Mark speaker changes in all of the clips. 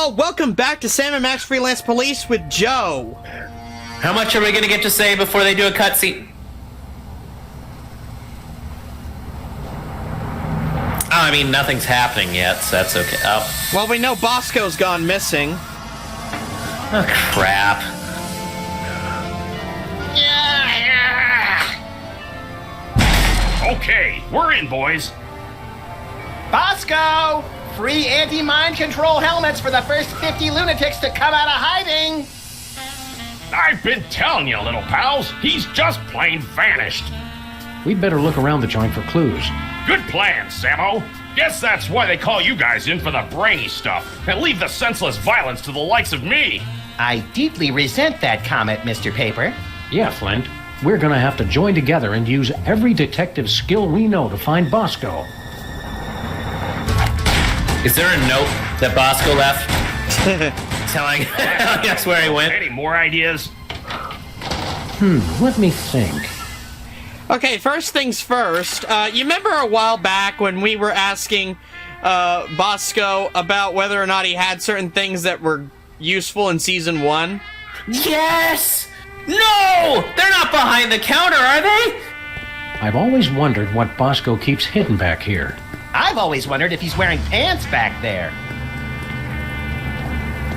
Speaker 1: y'all, welcome back to Sam and Max Freelance Police with Joe.
Speaker 2: How much are we gonna get to say before they do a cutscene? Oh, I mean, nothing's happening yet, so that's okay. Oh.
Speaker 1: Well, we know Bosco's gone missing.
Speaker 2: Oh, crap.
Speaker 3: Okay, we're in, boys.
Speaker 4: Bosco! Free anti-mind control helmets for the first 50 lunatics to come out of hiding!
Speaker 3: I've been telling you, little pals, he's just plain vanished.
Speaker 5: We'd better look around the joint for clues.
Speaker 3: Good plan, Sammo. Guess that's why they call you guys in for the brainy stuff, and leave the senseless violence to the likes of me.
Speaker 4: I deeply resent that comment, Mr. Paper.
Speaker 5: Yeah, Flint. We're gonna have to join together and use every detective skill we know to find Bosco.
Speaker 2: Is there a note that Bosco left? Telling us where he went?
Speaker 3: Any more ideas?
Speaker 5: Let me think.
Speaker 1: Okay, first things first. You remember a while back when we were asking Bosco about whether or not he had certain things that were useful in Season 1?
Speaker 2: Yes! No! They're not behind the counter, are they?
Speaker 5: I've always wondered what Bosco keeps hidden back here.
Speaker 4: I've always wondered if he's wearing pants back there.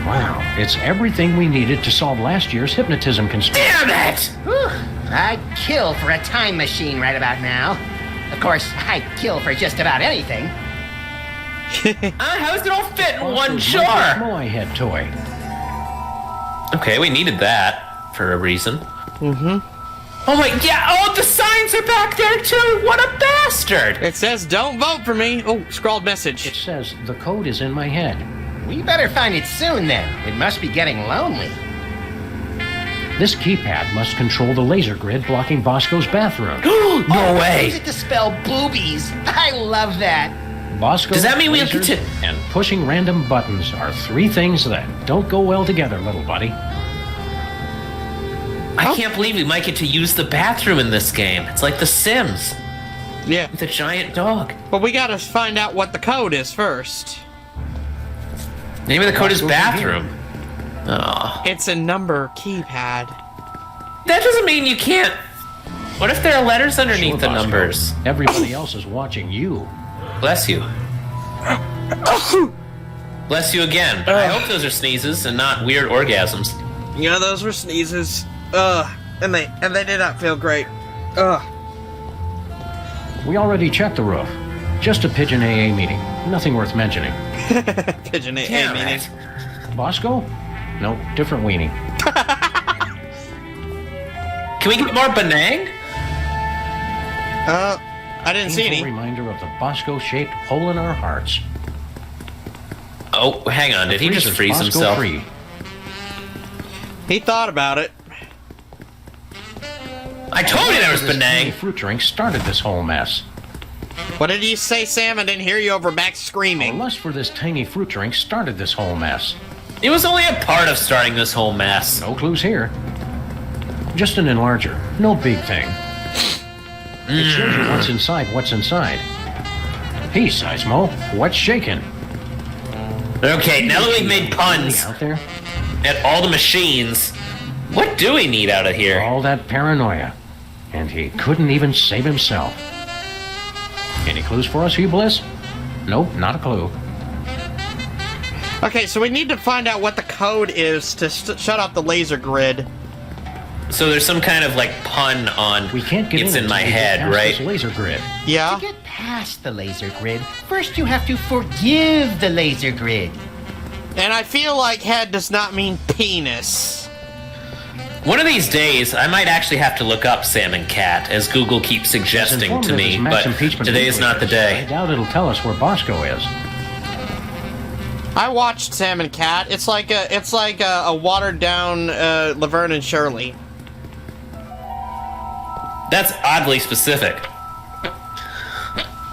Speaker 5: Wow, it's everything we needed to solve last year's hypnotism conspiracy.
Speaker 2: Damn it!
Speaker 4: Whew, I'd kill for a time machine right about now. Of course, I'd kill for just about anything.
Speaker 2: How does it all fit in one
Speaker 5: Bosco's
Speaker 2: jar?
Speaker 5: Moai head toy.
Speaker 2: Okay, we needed that for a reason.
Speaker 1: Mm-hmm.
Speaker 2: Oh my, yeah, oh, the signs are back there too! What a bastard!
Speaker 1: It says, don't vote for me. Oh, scrawled
Speaker 5: It
Speaker 1: message.
Speaker 5: says the code is in my head.
Speaker 4: We better find it soon then. It must be getting lonely.
Speaker 5: This keypad must control the laser grid blocking Bosco's bathroom.
Speaker 2: No
Speaker 4: Use
Speaker 2: way!
Speaker 4: it to spell boobies. I love that.
Speaker 5: Bosco,
Speaker 2: Does that mean we'll
Speaker 5: lasers,
Speaker 2: get to-
Speaker 5: and pushing random buttons are three things that don't go well together, little buddy.
Speaker 2: I can't believe we might get to use the bathroom in this game. It's like The Sims.
Speaker 1: Yeah,
Speaker 2: With a giant dog.
Speaker 1: but we gotta find out what the code is first.
Speaker 2: Maybe the code is
Speaker 5: Bosco's
Speaker 2: bathroom. Oh.
Speaker 1: It's a number keypad.
Speaker 2: That doesn't mean you can't... What if there are letters underneath
Speaker 5: Sure,
Speaker 2: the
Speaker 5: Bosco.
Speaker 2: numbers?
Speaker 5: Everybody else is watching you.
Speaker 2: Bless you. Bless you again. I hope those are sneezes and not weird orgasms.
Speaker 1: Yeah, those were sneezes. And they did not feel great.
Speaker 5: We already checked the roof. Just a pigeon AA meeting. Nothing worth mentioning.
Speaker 1: Pigeon A
Speaker 2: Damn
Speaker 1: meaning.
Speaker 2: it.
Speaker 5: Bosco? Nope, different weenie.
Speaker 2: Can we get more Benang?
Speaker 1: I didn't see
Speaker 5: Painful
Speaker 1: any.
Speaker 5: reminder of the Bosco-shaped hole in our hearts.
Speaker 2: Oh, hang on. Did he just
Speaker 5: Freezer's
Speaker 2: freeze
Speaker 5: Bosco
Speaker 2: himself?
Speaker 5: Free.
Speaker 1: He thought about it.
Speaker 2: I told you there was
Speaker 5: This tiny
Speaker 2: Benang.
Speaker 5: fruit drink started this whole mess.
Speaker 1: What did you say, Sam? I didn't hear you over back
Speaker 5: Our
Speaker 1: screaming.
Speaker 5: lust for this tiny fruit drink started this whole mess.
Speaker 2: It was only a part of starting this whole mess.
Speaker 5: No clues here. Just an enlarger. No big thing. It shows you what's inside what's inside. Hey, Seismo, what's shaking?
Speaker 2: Okay, now that we've made puns
Speaker 5: Out there?
Speaker 2: at all the machines, what do we need out of here?
Speaker 5: All that paranoia. And he couldn't even save himself. Any clues for us, Hugh Bliss? Nope, not a clue.
Speaker 1: Okay, so we need to find out what the code is to shut off the laser grid.
Speaker 2: So there's some kind of like pun on
Speaker 5: We can't get
Speaker 2: it's in my
Speaker 5: until we get
Speaker 2: head,
Speaker 5: past
Speaker 2: right?
Speaker 5: this laser grid.
Speaker 1: Yeah?
Speaker 4: To get past the laser grid, first you have to forgive the laser grid.
Speaker 1: And I feel like head does not mean penis.
Speaker 2: One of these days, I might actually have to look up Sam and Cat, as Google keeps
Speaker 5: As
Speaker 2: suggesting to
Speaker 5: informative
Speaker 2: me,
Speaker 5: as Max
Speaker 2: but
Speaker 5: impeachment
Speaker 2: today is not the
Speaker 5: weekly is, I
Speaker 2: day.
Speaker 5: doubt it'll tell us where Bosco is.
Speaker 1: I watched Sam and Cat. It's like a watered down Laverne and Shirley.
Speaker 2: That's oddly specific.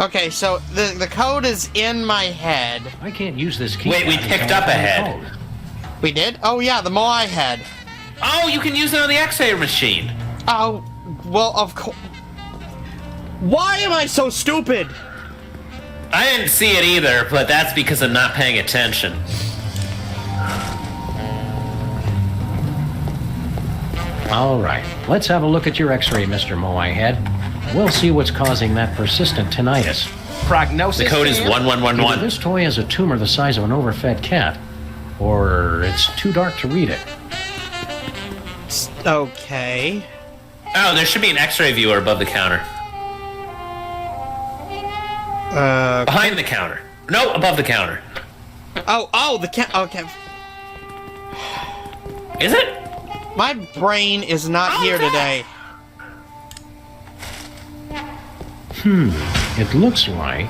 Speaker 1: Okay, so the code is in my head.
Speaker 5: I can't use this key.
Speaker 2: Wait, we picked up a head.
Speaker 1: We did? Oh yeah, the Moai head.
Speaker 2: Oh, you can use it on the X-ray machine.
Speaker 1: Oh, well, of course. Why am I so stupid?
Speaker 2: I didn't see it either, but that's because I'm not paying attention.
Speaker 5: All right, let's have a look at your x-ray, Mr. Moehead. We'll see what's causing that persistent tinnitus.
Speaker 4: Prognosis.
Speaker 2: The code is
Speaker 4: Sam?
Speaker 5: Either
Speaker 2: 1111.
Speaker 5: this toy has a tumor the size of an overfed cat, or it's too dark to read it.
Speaker 1: Okay.
Speaker 2: Oh, there should be an X-ray viewer above the counter. Behind the counter. No, above the counter.
Speaker 1: Oh, okay.
Speaker 2: Is it?
Speaker 1: My brain is not here today.
Speaker 5: It looks like...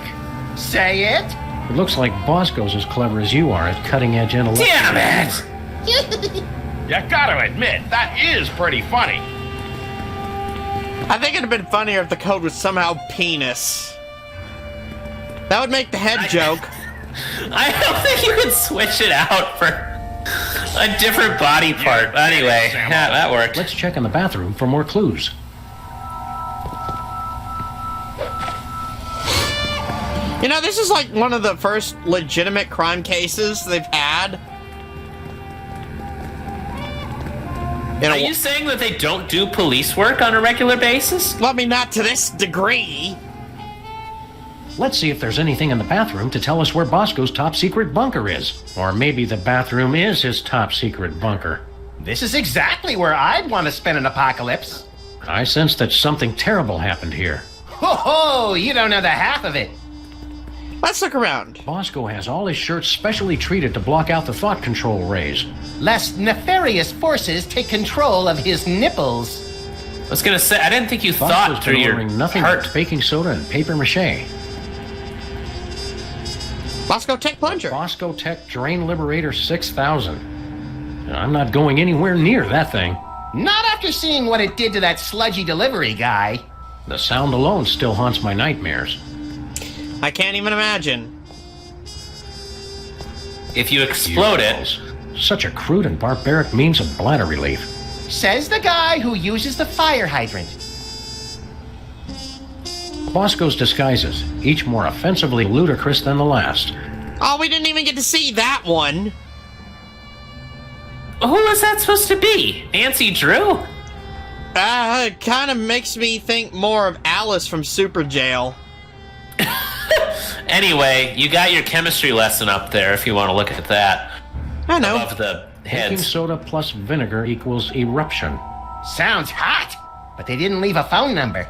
Speaker 4: Say it.
Speaker 5: It looks like Bosco's as clever as you are at cutting-edge intellectual...
Speaker 2: Damn it!
Speaker 3: You gotta admit, that is pretty funny.
Speaker 1: I think it'd have been funnier if the code was somehow penis. That would make the head joke.
Speaker 2: I don't think you could switch it out for a different body part. Anyway,
Speaker 3: Sam.
Speaker 2: yeah, that worked.
Speaker 5: Let's check in the bathroom for more clues.
Speaker 1: You know, this is like one of the first legitimate crime cases they've had.
Speaker 2: Are you saying that they don't do police work on a regular basis?
Speaker 1: Well, I mean, not to this degree.
Speaker 5: Let's see if there's anything in the bathroom to tell us where Bosco's top-secret bunker is. Or maybe the bathroom is his top-secret bunker.
Speaker 4: This is exactly where I'd want to spend an apocalypse.
Speaker 5: I sense that something terrible happened here.
Speaker 4: Ho ho! You don't know the half of it.
Speaker 1: Let's look around.
Speaker 5: Bosco has all his shirts specially treated to block out the thought control rays.
Speaker 4: Lest nefarious forces take control of his nipples.
Speaker 2: I was gonna say, I didn't think you
Speaker 5: Bosco's
Speaker 2: thought through
Speaker 5: been
Speaker 2: your
Speaker 5: ordering nothing
Speaker 2: heart.
Speaker 5: but baking soda and paper mache.
Speaker 1: Bosco Tech Plunger.
Speaker 5: Bosco Tech Drain Liberator 6000. I'm not going anywhere near that thing.
Speaker 4: Not after seeing what it did to that sludgy delivery guy.
Speaker 5: The sound alone still haunts my nightmares.
Speaker 1: I can't even imagine.
Speaker 2: If you explode it,
Speaker 5: Fuels. Such a crude and barbaric means of bladder relief.
Speaker 4: Says the guy who uses the fire hydrant.
Speaker 5: Bosco's disguises, each more offensively ludicrous than the last.
Speaker 1: Oh, we didn't even get to see that one.
Speaker 2: who was that supposed to be? Nancy Drew?
Speaker 1: It kind of makes me think more of Alice from Super Jail.
Speaker 2: Anyway, you got your chemistry lesson up there if you want to look at that.
Speaker 1: I know.
Speaker 2: Above the
Speaker 5: Baking
Speaker 2: heads.
Speaker 5: soda plus vinegar equals eruption.
Speaker 4: Sounds hot, but they didn't leave a phone number.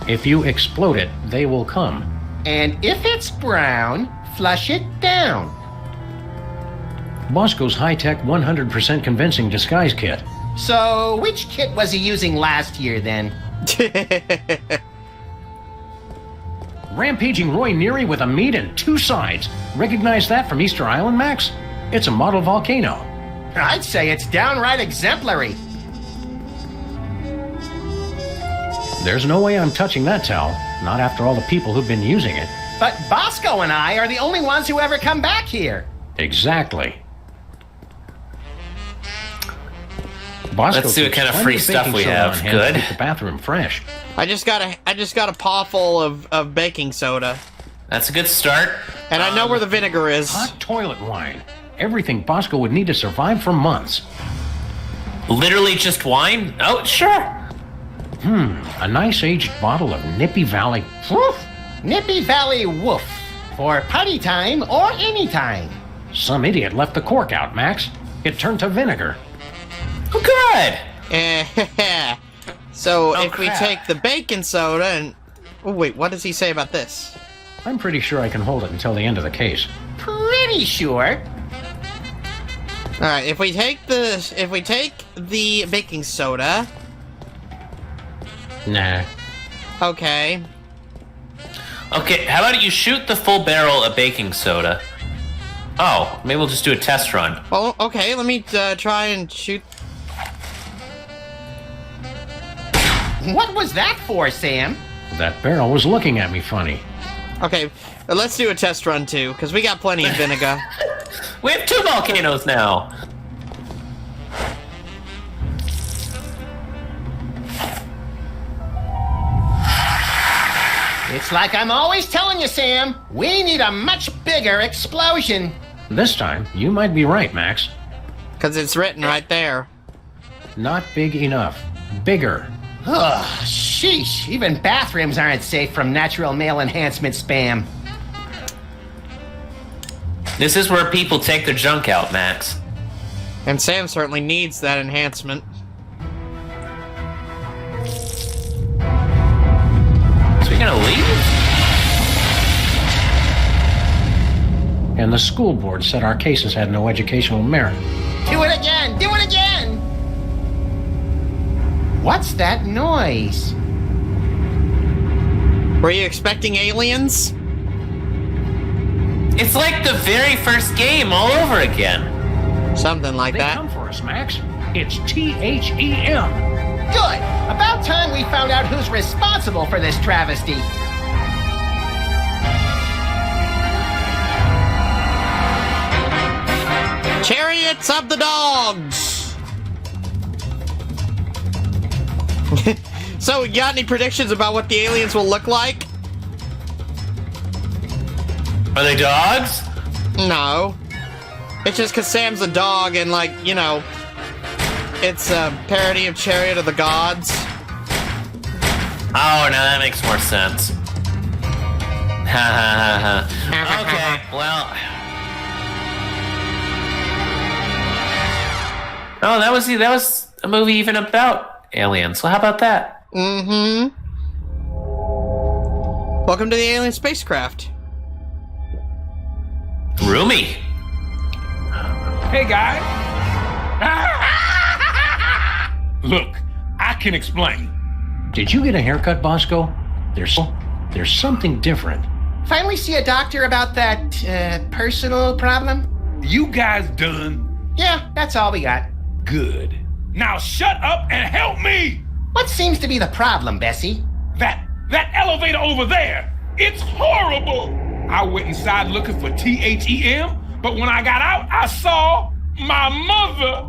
Speaker 5: If you explode it, they will come.
Speaker 4: And if it's brown, flush it down.
Speaker 5: Bosco's high-tech 100% convincing disguise kit.
Speaker 4: So, which kit was he using last year then?
Speaker 5: Rampaging Roy Neary with a meat and two sides. Recognize that from Easter Island, Max? It's a model volcano.
Speaker 4: I'd say it's downright exemplary.
Speaker 5: There's no way I'm touching that towel, not after all the people who've been using it.
Speaker 4: But Bosco and I are the only ones who ever come back here.
Speaker 5: Exactly. Bosco
Speaker 2: Let's see what
Speaker 5: keeps
Speaker 2: kind of
Speaker 5: plenty
Speaker 2: free
Speaker 5: baking
Speaker 2: stuff we
Speaker 5: soda
Speaker 2: have.
Speaker 5: on hand to
Speaker 2: Good.
Speaker 5: keep the bathroom fresh.
Speaker 1: I just got a paw full of baking soda,
Speaker 2: That's a good start.
Speaker 1: and I know where the vinegar is.
Speaker 5: Hot toilet wine. Everything Bosco would need to survive for months.
Speaker 2: Literally just wine? Oh, sure.
Speaker 5: A nice aged bottle of Nippy Valley.
Speaker 4: Woof! Nippy Valley Woof. For party time or any time.
Speaker 5: Some idiot left the cork out, Max. It turned to vinegar.
Speaker 2: Oh, good.
Speaker 1: So
Speaker 2: Oh,
Speaker 1: if we
Speaker 2: crap.
Speaker 1: take the baking soda and... Oh, wait, what does he say about this?
Speaker 5: I'm pretty sure I can hold it until the end of the case.
Speaker 4: Pretty sure.
Speaker 1: Alright, if we take the baking soda...
Speaker 5: Nah.
Speaker 1: Okay.
Speaker 2: Okay, how about you shoot the full barrel of baking soda? Oh, maybe we'll just do a test run.
Speaker 1: Well, okay, let me try and shoot...
Speaker 4: What was that for, Sam?
Speaker 5: That barrel was looking at me funny.
Speaker 1: Okay, let's do a test run too, because we got plenty of vinegar.
Speaker 2: We have 2 volcanoes now.
Speaker 4: It's like I'm always telling you, Sam. We need a much bigger explosion.
Speaker 5: This time, you might be right, Max.
Speaker 1: Because it's written right there.
Speaker 5: Not big enough. Bigger.
Speaker 4: Ugh, sheesh. Even bathrooms aren't safe from natural male enhancement spam.
Speaker 2: This is where people take their junk out, Max.
Speaker 1: And Sam certainly needs that enhancement.
Speaker 2: So you're gonna leave?
Speaker 5: And the school board said our cases had no educational merit.
Speaker 4: Do it again! Do it again! What's that noise?
Speaker 1: Were you expecting aliens?
Speaker 2: It's like the very first game all over again.
Speaker 1: Something like
Speaker 5: They
Speaker 1: that.
Speaker 5: come for us, Max. It's THEM.
Speaker 4: Good! About time we found out who's responsible for this travesty.
Speaker 1: Chariots of the dogs! So, you got any predictions about what the aliens will look like?
Speaker 2: Are they dogs?
Speaker 1: No. It's just because Sam's a dog and, like, you know, it's a parody of Chariot of the Gods.
Speaker 2: Oh, now that makes more sense. Ha ha ha ha. Okay, well. Oh, that was a movie even about aliens. So how about that?
Speaker 1: Mm-hmm. Welcome to the alien spacecraft.
Speaker 2: Roomy.
Speaker 3: Hey, guys. Look, I can explain.
Speaker 5: Did you get a haircut, Bosco? There's something different.
Speaker 4: Finally see a doctor about that, personal problem?
Speaker 3: You guys done?
Speaker 4: Yeah, that's all we got.
Speaker 3: Good. Now shut up and help me!
Speaker 4: What seems to be the problem, Bessie?
Speaker 3: That elevator over there, it's horrible! I went inside looking for THEM, but when I got out, I saw my mother!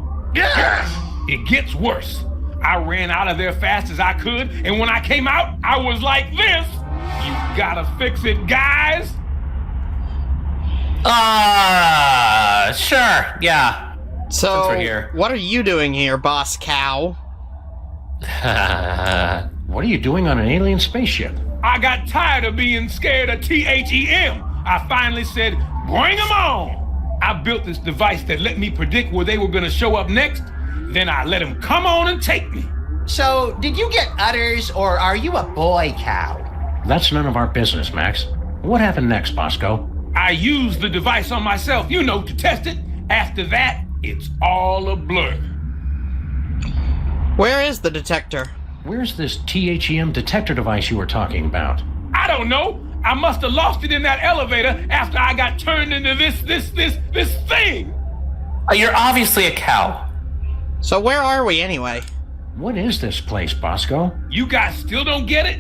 Speaker 3: It gets worse. I ran out of there fast as I could, and when I came out, I was like this! You gotta fix it, guys!
Speaker 2: Sure, yeah.
Speaker 1: So,
Speaker 2: Since we're here.
Speaker 1: what are you doing here, Boss Cow?
Speaker 5: What are you doing on an alien spaceship?
Speaker 3: I got tired of being scared of THEM. I finally said, bring them on. I built this device that let me predict where they were going to show up next. Then I let them come on and take me.
Speaker 4: So, did you get udders, or are you a boy cow?
Speaker 5: That's none of our business, Max. What happened next, Bosco?
Speaker 3: I used the device on myself, to test it. After that, it's all a blur.
Speaker 1: Where is the detector?
Speaker 5: Where's this THEM detector device you were talking about?
Speaker 3: I don't know. I must have lost it in that elevator after I got turned into this thing.
Speaker 2: You're obviously a cow.
Speaker 1: So where are we anyway?
Speaker 5: What is this place, Bosco?
Speaker 3: You guys still don't get it?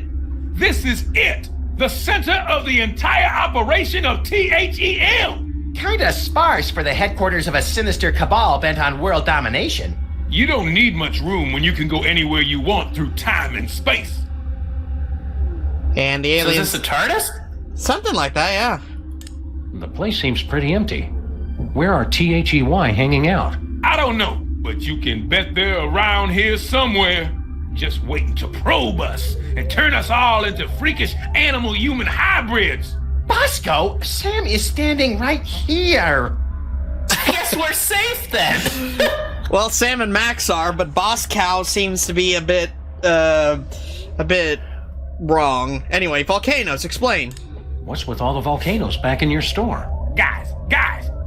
Speaker 3: This is it. The center of the entire operation of THEM.
Speaker 4: Kinda sparse for the headquarters of a sinister cabal bent on world domination.
Speaker 3: You don't need much room when you can go anywhere you want through time and space.
Speaker 1: And the
Speaker 2: So
Speaker 1: aliens...
Speaker 2: is this a TARDIS?
Speaker 1: Something like that, yeah.
Speaker 5: The place seems pretty empty. Where are THEY hanging out?
Speaker 3: I don't know, but you can bet they're around here somewhere, just waiting to probe us and turn us all into freakish animal-human hybrids.
Speaker 4: Bosco, Sam is standing right here.
Speaker 2: I guess we're safe then.
Speaker 1: Well, Sam and Max are, but Boss Cow seems to be a bit wrong. Anyway, volcanoes, explain.
Speaker 5: What's with all the volcanoes back in your store?
Speaker 3: Guys,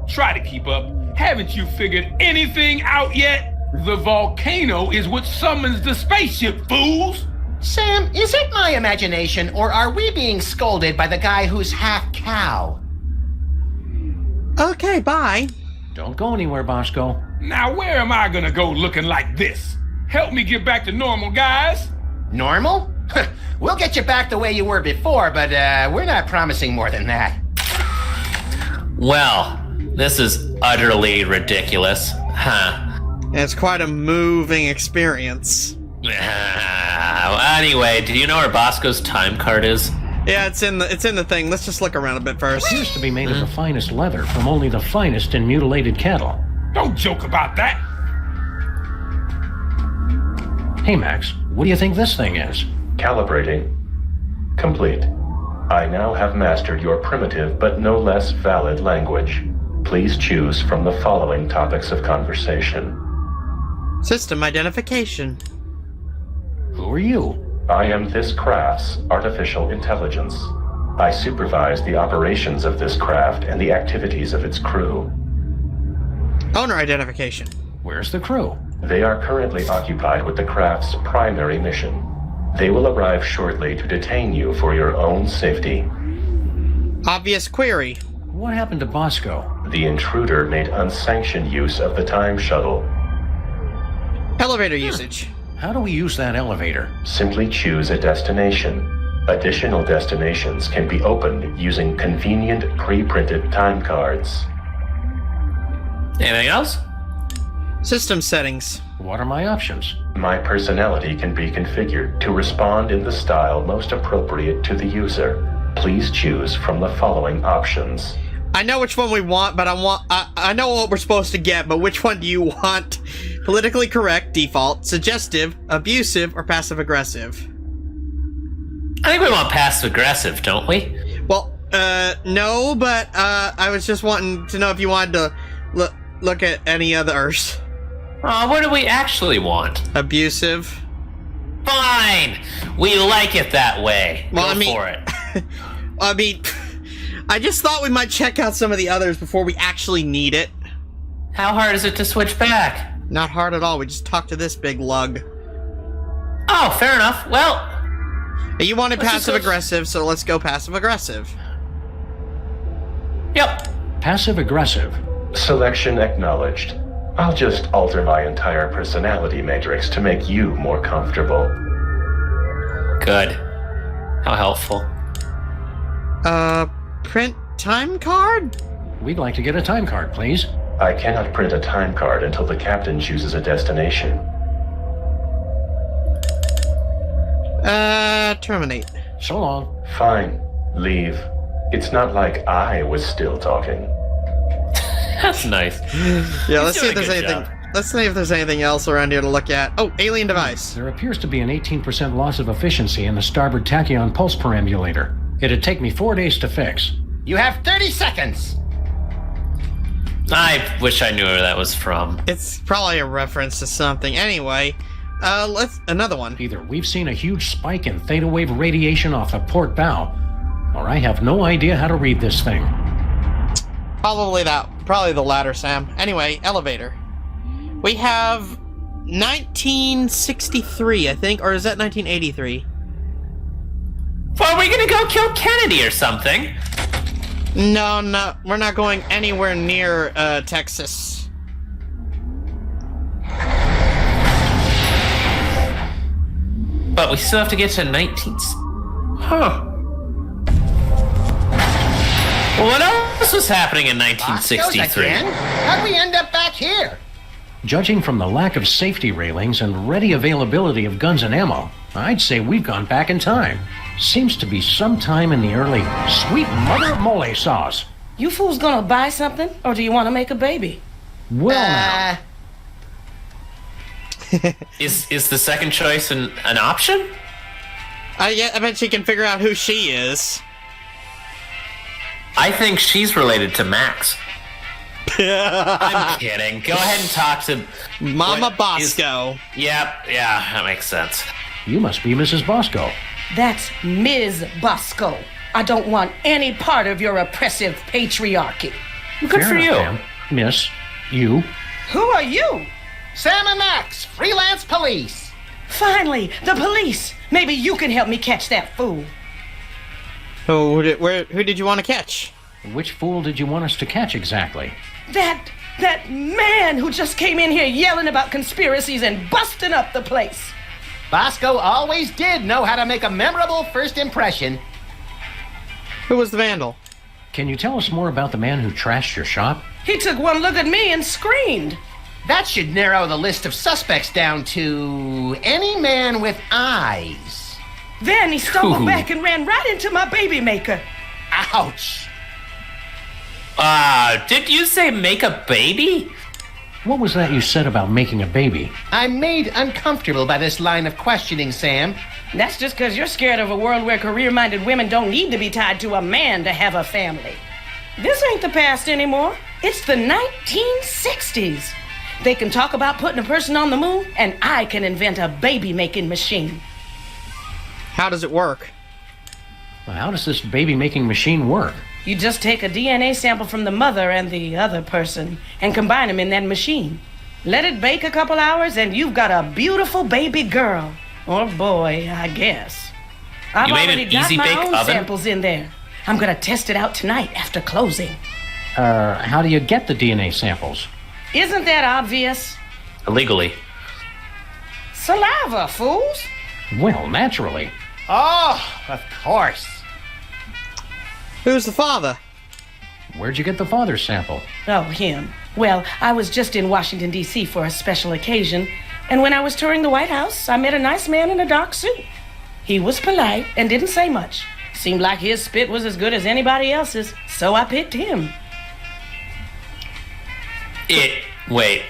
Speaker 3: try to keep up. Haven't you figured anything out yet? The volcano is what summons the spaceship, fools!
Speaker 4: Sam, is it my imagination, or are we being scolded by the guy who's half cow?
Speaker 1: Okay, bye.
Speaker 5: Don't go anywhere, Bosco.
Speaker 3: Now where am I gonna go looking like this? Help me get back to normal, guys!
Speaker 4: Normal? We'll get you back the way you were before, but we're not promising more than that.
Speaker 2: Well, this is utterly ridiculous. Huh.
Speaker 1: It's quite a moving experience.
Speaker 2: Anyway, do you know where Bosco's time card is?
Speaker 1: Yeah, it's in the thing. Let's just look around a bit first.
Speaker 5: It used to be made of the finest leather from only the finest in mutilated cattle.
Speaker 3: Don't joke about that!
Speaker 5: Hey, Max, what do you think this thing is?
Speaker 6: Calibrating. Complete. I now have mastered your primitive but no less valid language. Please choose from the following topics of conversation.
Speaker 1: System identification.
Speaker 5: Who are you?
Speaker 6: I am this craft's artificial intelligence. I supervise the operations of this craft and the activities of its crew.
Speaker 1: Owner identification.
Speaker 5: Where's the crew?
Speaker 6: They are currently occupied with the craft's primary mission. They will arrive shortly to detain you for your own safety.
Speaker 1: Obvious query.
Speaker 5: What happened to Bosco?
Speaker 6: The intruder made unsanctioned use of the time shuttle.
Speaker 1: Elevator usage.
Speaker 5: How do we use that elevator?
Speaker 6: Simply choose a destination. Additional destinations can be opened using convenient pre-printed time cards.
Speaker 2: Anything else?
Speaker 1: System settings.
Speaker 5: What are my options?
Speaker 6: My personality can be configured to respond in the style most appropriate to the user. Please choose from the following options.
Speaker 1: I know which one we want, but I know what we're supposed to get, but which one do you want? Politically correct, default, suggestive, abusive, or passive-aggressive?
Speaker 2: I think we want passive-aggressive, don't we?
Speaker 1: Well, no, but I was just wanting to know if you wanted to look at any others.
Speaker 2: What do we actually want?
Speaker 1: Abusive.
Speaker 2: Fine! We like it that way.
Speaker 1: Well,
Speaker 2: Go for it.
Speaker 1: I mean, I just thought we might check out some of the others before we actually need it.
Speaker 2: How hard is it to switch back?
Speaker 1: Not hard at all, we just talked to this big lug.
Speaker 2: Oh, fair enough. Well...
Speaker 1: You wanted
Speaker 2: Let's just go-
Speaker 1: passive-aggressive, so let's go passive-aggressive.
Speaker 2: Yep.
Speaker 5: Passive-aggressive.
Speaker 6: Selection acknowledged. I'll just alter my entire personality matrix to make you more comfortable.
Speaker 2: Good. How helpful.
Speaker 1: Print time card?
Speaker 5: We'd like to get a time card, please.
Speaker 6: I cannot print a time card until the captain chooses a destination.
Speaker 1: Terminate.
Speaker 5: So long.
Speaker 6: Fine. Leave. It's not like I was still talking.
Speaker 2: That's nice.
Speaker 1: Yeah, let's see if
Speaker 2: doing
Speaker 1: there's
Speaker 2: a good
Speaker 1: anything.
Speaker 2: job.
Speaker 1: Let's see if there's anything else around here to look at. Oh, alien device.
Speaker 5: There appears to be an 18% loss of efficiency in the starboard tachyon pulse perambulator. It'd take me 4 days to fix.
Speaker 4: You have 30 seconds.
Speaker 2: I wish I knew where that was from.
Speaker 1: It's probably a reference to something. Anyway, let's another one.
Speaker 5: Either we've seen a huge spike in theta wave radiation off the port bow, or I have no idea how to read this thing.
Speaker 1: Probably the latter, Sam. Anyway, elevator. We have 1963, I think, or is that 1983?
Speaker 2: Well, are we gonna go kill Kennedy or something?
Speaker 1: No, we're not going anywhere near Texas.
Speaker 2: But we still have to get to 19... Huh. Well, what else was happening in
Speaker 4: Bosco's
Speaker 2: 1963?
Speaker 4: again? How'd we end up back here?
Speaker 5: Judging from the lack of safety railings and ready availability of guns and ammo, I'd say we've gone back in time. Seems to be sometime in the early sweet mother of mole sauce.
Speaker 7: You fools gonna buy something, or do you want to make a baby?
Speaker 5: Well, now.
Speaker 2: Is the second choice an option?
Speaker 1: Yeah, I bet she can figure out who she is.
Speaker 2: I think she's related to Max. I'm kidding. Go ahead and talk to
Speaker 1: Mama
Speaker 2: what
Speaker 1: Bosco.
Speaker 2: Yeah, that makes sense.
Speaker 5: You must be Mrs. Bosco.
Speaker 7: That's Ms. Bosco. I don't want any part of your oppressive patriarchy.
Speaker 2: Good
Speaker 5: Fair
Speaker 2: for
Speaker 5: enough,
Speaker 2: you.
Speaker 5: ma'am. Miss, you.
Speaker 7: Who are you?
Speaker 4: Sam and Max, freelance police.
Speaker 7: Finally, the police. Maybe you can help me catch that fool.
Speaker 1: Who did you want to catch?
Speaker 5: Which fool did you want us to catch exactly?
Speaker 7: That man who just came in here yelling about conspiracies and busting up the place.
Speaker 4: Bosco always did know how to make a memorable first impression.
Speaker 1: Who was the vandal?
Speaker 5: Can you tell us more about the man who trashed your shop?
Speaker 7: He took one look at me and screamed.
Speaker 4: That should narrow the list of suspects down to any man with eyes.
Speaker 7: Then he stumbled
Speaker 2: Ooh.
Speaker 7: back and ran right into my baby maker.
Speaker 4: Ouch.
Speaker 2: Did you say make a baby?
Speaker 5: what was that you said about making a baby?
Speaker 4: I'm made uncomfortable by this line of questioning, Sam.
Speaker 7: That's just because you're scared of a world where career-minded women don't need to be tied to a man to have a family. This ain't the past anymore. It's the 1960s. They can talk about putting a person on the moon, and I can invent a baby-making machine.
Speaker 1: How does it work?
Speaker 5: Well, how does this baby-making machine work?
Speaker 7: You just take a DNA sample from the mother and the other person and combine them in that machine. Let it bake a couple hours, and you've got a beautiful baby girl. Or boy, I guess. I've
Speaker 2: You made
Speaker 7: already
Speaker 2: an
Speaker 7: got
Speaker 2: easy
Speaker 7: my
Speaker 2: bake
Speaker 7: own
Speaker 2: oven?
Speaker 7: samples in there. I'm gonna test it out tonight after closing.
Speaker 5: How do you get the DNA samples?
Speaker 7: Isn't that obvious?
Speaker 2: Illegally.
Speaker 7: Saliva, fools.
Speaker 5: Well, naturally.
Speaker 4: Oh, of course.
Speaker 1: Who's the father?
Speaker 5: Where'd you get the father's sample?
Speaker 7: Oh, him. Well, I was just in Washington, D.C. for a special occasion, and when I was touring the White House, I met a nice man in a dark suit. He was polite and didn't say much. Seemed like his spit was as good as anybody else's, so I picked him.
Speaker 2: Wait.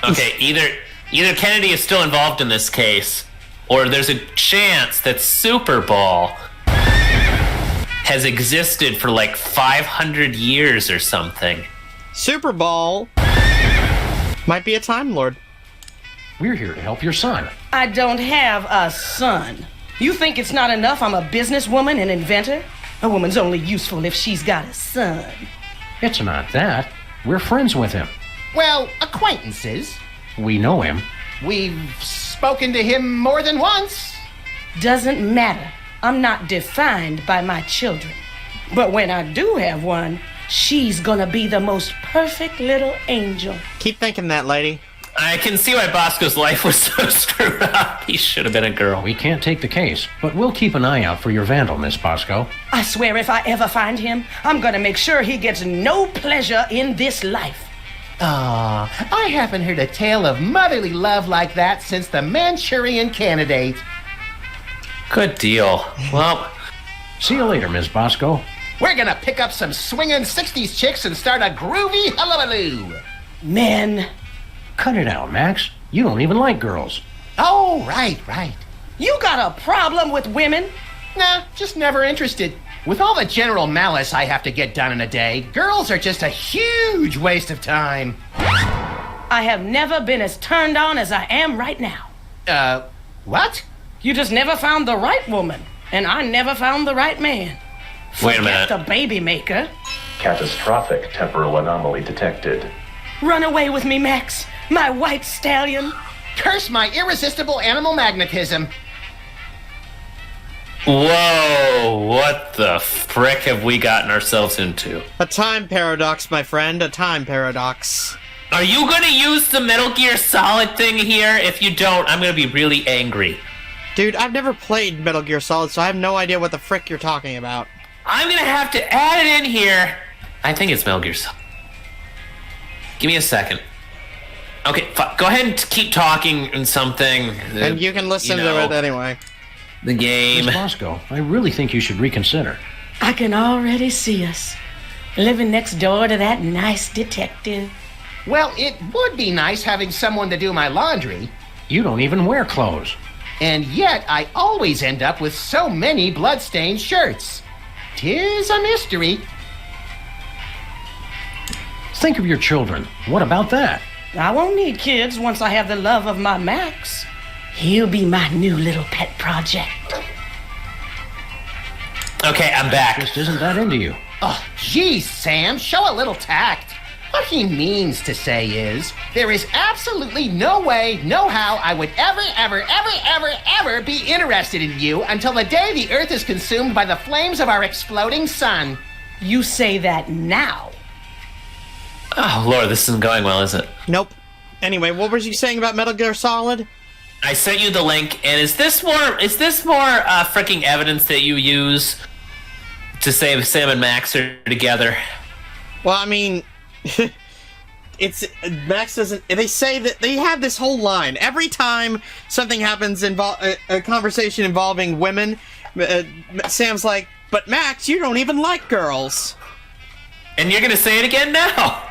Speaker 2: Okay, either Kennedy is still involved in this case, or there's a chance that Super Bowl has existed for like 500 years or something.
Speaker 1: Super Bowl might be a Time Lord.
Speaker 5: We're here to help your son.
Speaker 7: I don't have a son. You think it's not enough I'm a businesswoman and inventor? A woman's only useful if she's got a son.
Speaker 5: It's not that. We're friends with him.
Speaker 4: Well, acquaintances.
Speaker 5: We know him.
Speaker 4: We've spoken to him more than once.
Speaker 7: Doesn't matter. I'm not defined by my children. But when I do have one, she's gonna be the most perfect little angel.
Speaker 1: Keep thinking that, lady.
Speaker 2: I can see why Bosco's life was so screwed up. He should have been a girl.
Speaker 5: We can't take the case, but we'll keep an eye out for your vandal, Miss Bosco.
Speaker 7: I swear if I ever find him, I'm gonna make sure he gets no pleasure in this life.
Speaker 4: Ah, I haven't heard a tale of motherly love like that since the Manchurian Candidate.
Speaker 2: Good deal. Well,
Speaker 5: See you later, Miss Bosco.
Speaker 4: We're gonna pick up some swinging 60s chicks and start a groovy hullabaloo.
Speaker 7: Men,
Speaker 5: Cut it out, Max. You don't even like girls.
Speaker 4: Oh, right.
Speaker 7: you got a problem with women?
Speaker 4: Nah, just never interested. With all the general malice I have to get done in a day, girls are just a huge waste of time.
Speaker 7: I have never been as turned on as I am right now.
Speaker 4: What?
Speaker 7: You just never found the right woman, and I never found the right man.
Speaker 2: wait a
Speaker 7: Forget
Speaker 2: minute.
Speaker 7: the baby maker.
Speaker 6: Catastrophic temporal anomaly detected.
Speaker 7: Run away with me, Max, my white stallion.
Speaker 4: Curse my irresistible animal magnetism.
Speaker 2: Whoa, what the frick have we gotten ourselves into?
Speaker 1: A time paradox, my friend. A time paradox.
Speaker 2: Are you gonna use the Metal Gear Solid thing here? If you don't, I'm gonna be really angry.
Speaker 1: Dude, I've never played Metal Gear Solid, so I have no idea what the frick you're talking about.
Speaker 2: I'm gonna have to add it in here. I think it's Metal Gear Solid. Give me a second. Okay, go ahead and keep talking and something.
Speaker 1: And you can listen to it anyway.
Speaker 2: The game.
Speaker 5: Miss Bosco, I really think you should reconsider.
Speaker 7: I can already see us living next door to that nice detective.
Speaker 4: Well, it would be nice having someone to do my laundry.
Speaker 5: You don't even wear clothes.
Speaker 4: And yet, I always end up with so many blood-stained shirts. 'Tis a mystery.
Speaker 5: Think of your children. What about that?
Speaker 7: I won't need kids once I have the love of my Max. He'll be my new little pet project.
Speaker 2: Okay, I'm back.
Speaker 5: Just isn't that into you?
Speaker 4: Oh, geez, Sam, show a little tact. What he means to say is, there is absolutely no way, no how I would ever be interested in you until the day the Earth is consumed by the flames of our exploding sun.
Speaker 7: You say that now.
Speaker 2: Oh, Lord, this isn't going well, is it?
Speaker 1: Nope. Anyway, what was you saying about Metal Gear Solid?
Speaker 2: I sent you the link, and is this more freaking evidence that you use to say Sam and Max are together?
Speaker 1: Well, I mean, it's Max doesn't. They say that they have this whole line every time something happens a conversation involving women. Sam's like, "But Max, you don't even like girls."
Speaker 2: And you're gonna say it again now?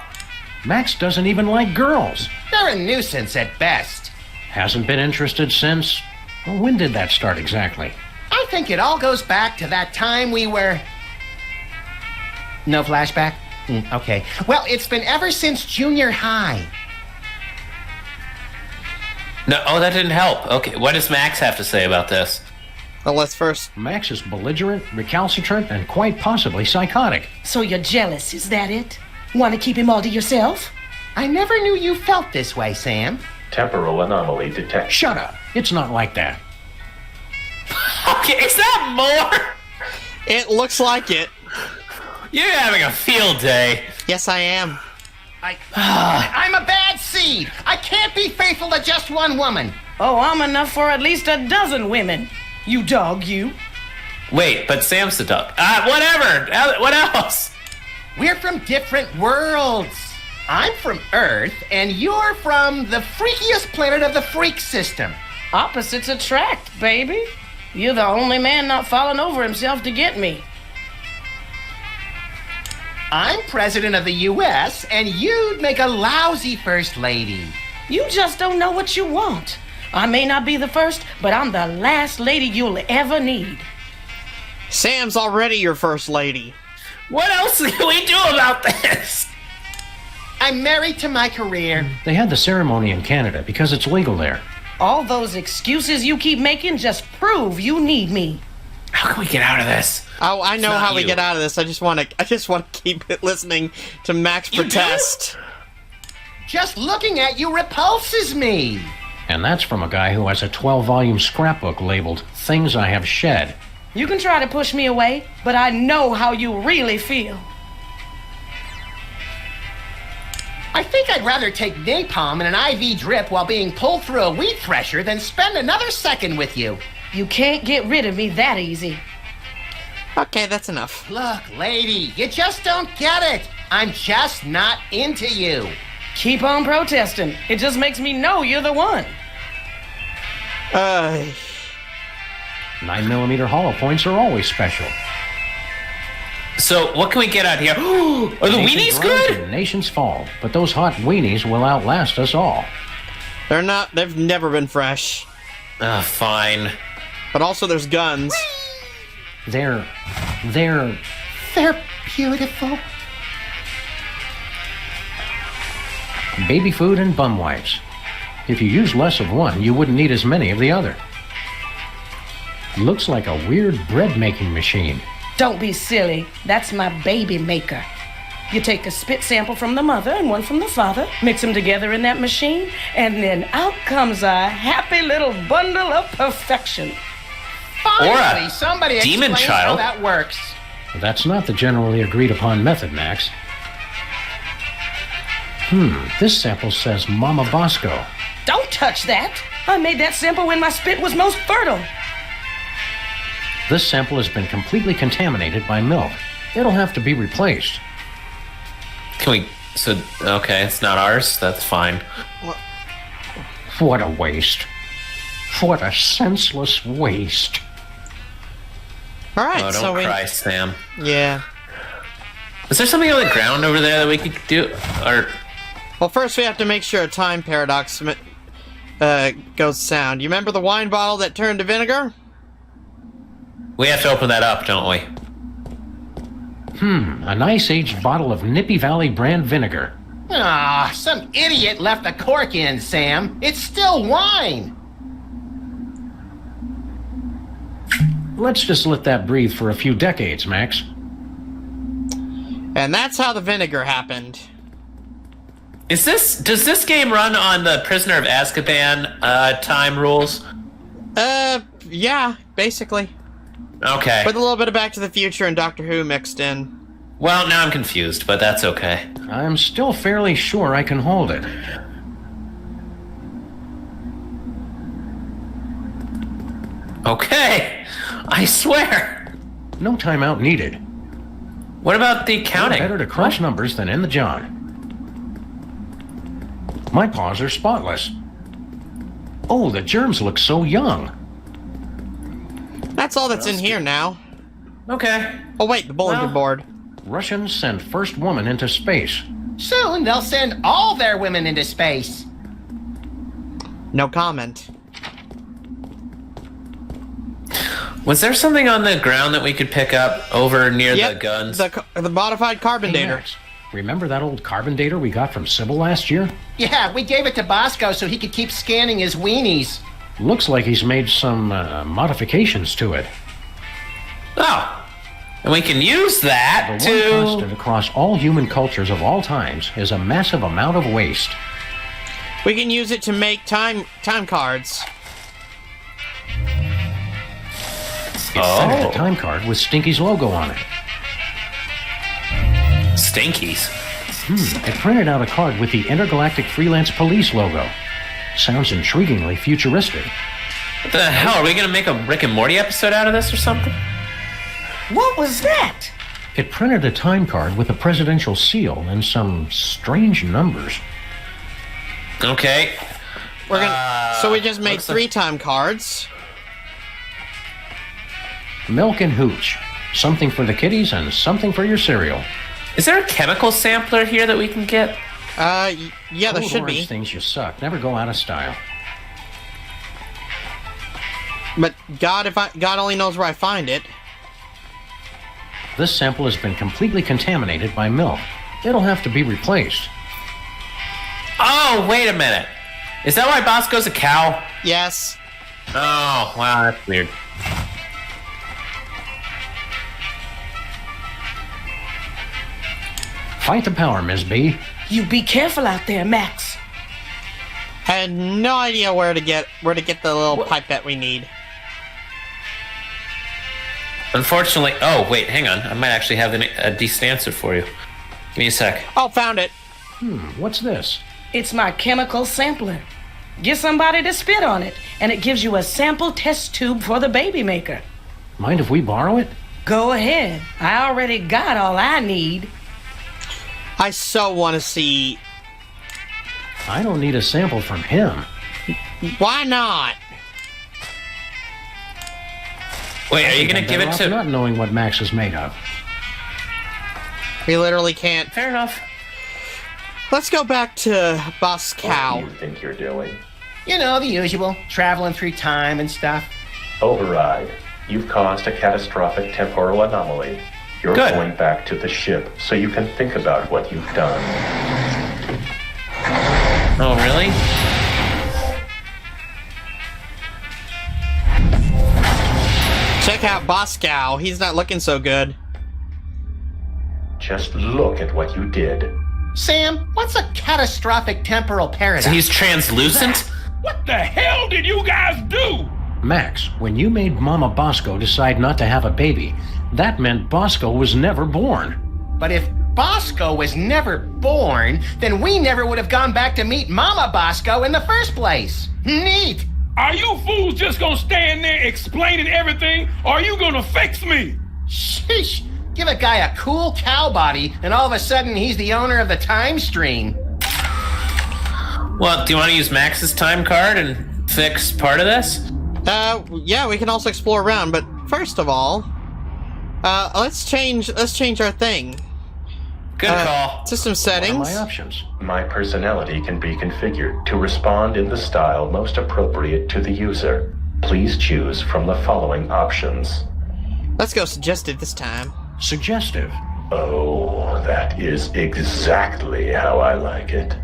Speaker 5: Max doesn't even like girls.
Speaker 4: They're a nuisance at best.
Speaker 5: Hasn't been interested since? Well, when did that start exactly?
Speaker 4: I think it all goes back to that time we were... No flashback? Okay. Well, it's been ever since junior high.
Speaker 2: No, oh, that didn't help. Okay, what does Max have to say about this?
Speaker 1: Well, let's first.
Speaker 5: Max is belligerent, recalcitrant, and quite possibly psychotic.
Speaker 7: So you're jealous, is that it? Want to keep him all to yourself?
Speaker 4: I never knew you felt this way, Sam.
Speaker 6: Temporal anomaly detected.
Speaker 5: Shut up. It's not like that.
Speaker 2: Okay, is that more?
Speaker 1: It looks like it.
Speaker 2: You're having a field day.
Speaker 1: Yes, I am.
Speaker 4: I'm a bad seed. I can't be faithful to just one woman.
Speaker 7: Oh, I'm enough for at least a dozen women. You dog, you.
Speaker 2: Wait, but Sam's the dog. Whatever. What else?
Speaker 4: We're from different worlds. I'm from Earth, and you're from the freakiest planet of the freak system.
Speaker 7: Opposites attract, baby. You're the only man not falling over himself to get me.
Speaker 4: I'm president of the U.S., and you'd make a lousy first lady.
Speaker 7: You just don't know what you want. I may not be the first, but I'm the last lady you'll ever need.
Speaker 1: Sam's already your first lady.
Speaker 2: What else can we do about this?
Speaker 4: I'm married to my career.
Speaker 5: They had the ceremony in Canada because it's legal there.
Speaker 7: All those excuses you keep making just prove you need me.
Speaker 2: How can we get out of this?
Speaker 1: Oh, I know
Speaker 2: not
Speaker 1: how we
Speaker 2: you.
Speaker 1: get out of this. I just want to keep it listening to Max
Speaker 2: You
Speaker 1: protest.
Speaker 4: Just looking at you repulses me.
Speaker 5: And that's from a guy who has a 12-volume scrapbook labeled Things I Have Shed.
Speaker 7: You can try to push me away, but I know how you really feel.
Speaker 4: I think I'd rather take napalm and an IV drip while being pulled through a wheat thresher than spend another second with you.
Speaker 7: You can't get rid of me that easy.
Speaker 1: Okay, that's enough.
Speaker 4: Look, lady, you just don't get it. I'm just not into you.
Speaker 7: Keep on protesting. It just makes me know you're the one.
Speaker 5: 9mm hollow points are always special.
Speaker 2: So, what can we get out here? Are the
Speaker 5: Nations
Speaker 2: weenies
Speaker 5: rise
Speaker 2: good?
Speaker 5: and nations fall, but those hot weenies will outlast us all.
Speaker 1: They've never been fresh.
Speaker 2: Fine.
Speaker 1: But also there's guns.
Speaker 5: They're
Speaker 4: beautiful.
Speaker 5: baby food and bum wipes. If you use less of one, you wouldn't need as many of the other. Looks like a weird bread-making machine.
Speaker 7: Don't be silly. That's my baby maker. You take a spit sample from the mother and one from the father, mix them together in that machine, and then out comes a happy little bundle of perfection.
Speaker 4: Finally, somebody
Speaker 2: demon
Speaker 4: explains
Speaker 2: child.
Speaker 4: how that works.
Speaker 5: That's not the generally agreed upon method, Max. This sample says Mama Bosco.
Speaker 7: Don't touch that. I made that sample when my spit was most fertile.
Speaker 5: This sample has been completely contaminated by milk. It'll have to be replaced.
Speaker 2: Can we... So, okay, it's not ours. That's fine.
Speaker 5: What a waste. What a senseless waste.
Speaker 1: All right,
Speaker 2: Oh, don't
Speaker 1: so
Speaker 2: cry, Sam.
Speaker 1: yeah.
Speaker 2: Is there something on the ground over there that we could do? Or...
Speaker 1: Well, first we have to make sure a time paradox goes sound. You remember the wine bottle that turned to vinegar?
Speaker 2: We have to open that up, don't we?
Speaker 5: A nice aged bottle of Nippy Valley brand vinegar.
Speaker 4: Ah, some idiot left the cork in, Sam. It's still wine.
Speaker 5: Let's just let that breathe for a few decades, Max.
Speaker 1: And that's how the vinegar happened.
Speaker 2: Does this game run on the Prisoner of Azkaban time rules?
Speaker 1: Yeah, basically.
Speaker 2: Okay.
Speaker 1: With a little bit of Back to the Future and Doctor Who mixed in.
Speaker 2: Well, now I'm confused, but that's okay.
Speaker 5: I'm still fairly sure I can hold it.
Speaker 2: Okay. I swear.
Speaker 5: No timeout needed.
Speaker 2: What about the counting?
Speaker 5: Better to crunch numbers than in the John. My paws are spotless. Oh, the germs look so young.
Speaker 1: That's all that's in here now.
Speaker 2: Okay.
Speaker 1: Oh wait, the bulletin
Speaker 2: Well-
Speaker 1: board.
Speaker 5: Russians send first woman into space.
Speaker 4: Soon they'll send all their women into space.
Speaker 1: No comment.
Speaker 2: Was there something on the ground that we could pick up over near the guns?
Speaker 1: The modified carbon
Speaker 5: Hey,
Speaker 1: dater.
Speaker 5: Max, remember that old carbon dater we got from Sybil last year?
Speaker 4: Yeah, we gave it to Bosco so he could keep scanning his weenies.
Speaker 5: Looks like he's made some modifications to it.
Speaker 2: Oh, and we can use that
Speaker 5: The one
Speaker 2: to...
Speaker 5: constant across all human cultures of all times is a massive amount of waste.
Speaker 1: We can use it to make time cards.
Speaker 5: It sent a time card with Stinky's logo on it.
Speaker 2: Stinkies.
Speaker 5: It printed out a card with the Intergalactic Freelance Police logo. Sounds intriguingly futuristic.
Speaker 2: What the hell? Are we going to make a Rick and Morty episode out of this or something?
Speaker 7: What was that?
Speaker 5: It printed a time card with a presidential seal and some strange numbers.
Speaker 2: Okay.
Speaker 1: We're gonna. So we just made
Speaker 2: looks like-
Speaker 1: 3 time cards.
Speaker 5: Milk and hooch. Something for the kiddies and something for your cereal.
Speaker 2: Is there a chemical sampler here that we can get?
Speaker 1: Yeah, there
Speaker 5: Code
Speaker 1: should
Speaker 5: orange
Speaker 1: be.
Speaker 5: things you suck. Never go out of style.
Speaker 1: But God only knows where I find it.
Speaker 5: This sample has been completely contaminated by milk. It'll have to be replaced.
Speaker 2: Oh, wait a minute. Is that why Bosco's a cow?
Speaker 1: Yes.
Speaker 2: Oh, wow, that's weird.
Speaker 5: Fight the power, Ms. B.
Speaker 7: You be careful out there, Max.
Speaker 1: I had no idea where to get the little pipette we need.
Speaker 2: Unfortunately... Oh, wait, hang on. I might actually have a decent answer for you. Give me a sec.
Speaker 1: Oh, found it.
Speaker 5: What's this?
Speaker 7: It's my chemical sampler. Get somebody to spit on it, and it gives you a sample test tube for the baby maker.
Speaker 5: Mind if we borrow it?
Speaker 7: Go ahead. I already got all I need.
Speaker 1: I so want to see.
Speaker 5: I don't need a sample from him.
Speaker 1: Why not?
Speaker 2: Wait, are you going to give it
Speaker 5: Better off
Speaker 2: to...
Speaker 5: not knowing what Max is made of.
Speaker 1: We literally can't.
Speaker 2: Fair enough.
Speaker 1: Let's go back to Boss
Speaker 6: What
Speaker 1: Cow.
Speaker 6: do you think you're doing?
Speaker 4: You know, the usual. Traveling through time and stuff.
Speaker 6: Override. You've caused a catastrophic temporal anomaly. You're
Speaker 2: Good.
Speaker 6: going back to the ship so you can think about what you've done.
Speaker 2: Oh, really?
Speaker 1: Check out Boss Cow. He's not looking so good.
Speaker 6: Just look at what you did.
Speaker 4: Sam, what's a catastrophic temporal paradox?
Speaker 2: So he's translucent?
Speaker 3: What the hell did you guys do?
Speaker 5: Max, when you made Mama Bosco decide not to have a baby, that meant Bosco was never born.
Speaker 4: But if Bosco was never born, then we never would have gone back to meet Mama Bosco in the first place. Neat!
Speaker 3: Are you fools just gonna stand there explaining everything, or are you gonna fix me?
Speaker 4: Sheesh! Give a guy a cool cow body, and all of a sudden he's the owner of the time stream.
Speaker 2: Well, do you want to use Max's time card and fix part of this?
Speaker 1: Yeah, we can also explore around, but first of all, let's change our thing.
Speaker 2: Good call.
Speaker 1: System
Speaker 5: What are
Speaker 1: settings.
Speaker 5: my options?
Speaker 6: My personality can be configured to respond in the style most appropriate to the user. Please choose from the following options.
Speaker 1: Let's go suggested this time.
Speaker 5: Suggestive.
Speaker 6: Oh, that is exactly how I like it.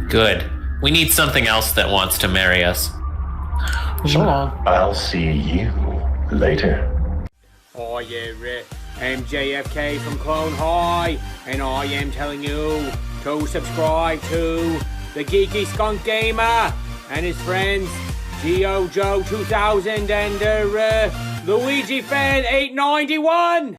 Speaker 2: Good. We need something else that wants to marry us.
Speaker 5: So long.
Speaker 6: I'll see you later.
Speaker 8: Hi there, I'm JFK from Clone High, and I am telling you to subscribe to the Geeky Skunk Gamer and his friends, Geo Joe 2000 and Luigi Fan 891.